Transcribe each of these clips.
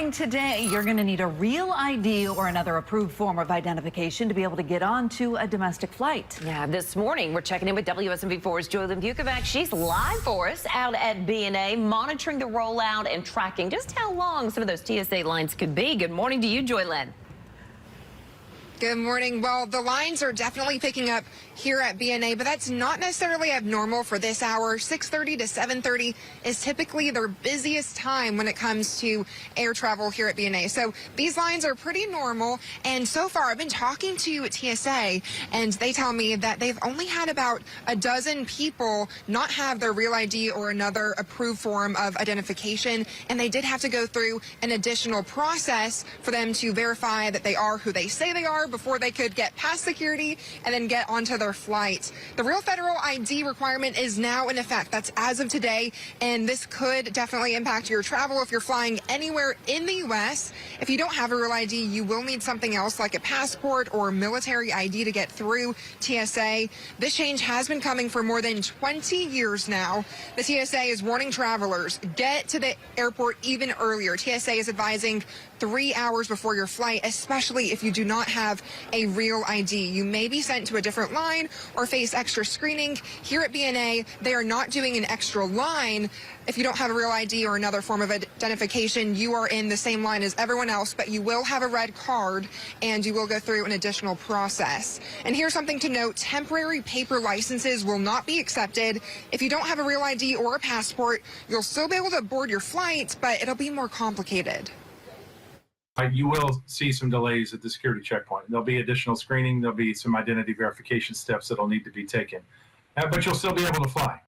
Starting today, you're going to need a real ID or another approved form of identification to be able to get onto a domestic flight. Yeah, this morning we're checking in with WSMV4's Joylyn Vukovac. She's live for us out at BNA, monitoring the rollout and tracking just how long some of those TSA lines could be. Good morning to you, Joylyn. Good morning. Well, the lines are definitely picking up here at BNA, but that's not necessarily abnormal for this hour. 6:30 to 7:30 is typically their busiest time when it comes to air travel here at BNA. So these lines are pretty normal. And so far, I've been talking to TSA, and they tell me that they've only had about a dozen people not have their real ID or another approved form of identification. And they did have to go through an additional process for them to verify that they are who they say they are before they could get past security and then get onto their flight. The real federal ID requirement is now in effect. That's as of today, and this could definitely impact your travel if you're flying anywhere in the U.S. If you don't have a real ID, you will need something else like a passport or military ID to get through TSA. This change has been coming for more than 20 years now. The TSA is warning travelers, get to the airport even earlier. TSA is advising 3 hours before your flight, especially if you do not have a real ID. You may be sent to a different line or face extra screening. Here at BNA, they are not doing an extra line. If you don't have a real ID or another form of identification, you are in the same line as everyone else, but you will have a red card and you will go through an additional process. And here's something to note. Temporary paper licenses will not be accepted. If you don't have a real ID or a passport, you'll still be able to board your flight, but it'll be more complicated. You will see some delays at the security checkpoint. There'll be additional screening. There'll be some identity verification steps that'll need to be taken. But you'll still be able to fly.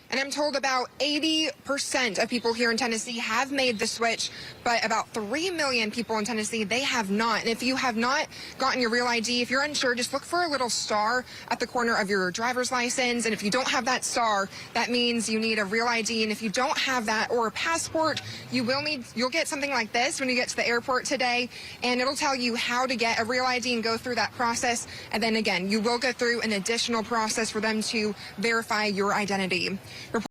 And I'm told about 80% of people here in Tennessee have made the switch, but about 3 million people in Tennessee, they have not. And if you have not gotten your real ID, if you're unsure, just look for a little star at the corner of your driver's license. And if you don't have that star, that means you need a real ID. And if you don't have that or a passport, you'll get something like this when you get to the airport today. And it'll tell you how to get a real ID and go through that process. And then again, you will go through an additional process for them to verify your identity.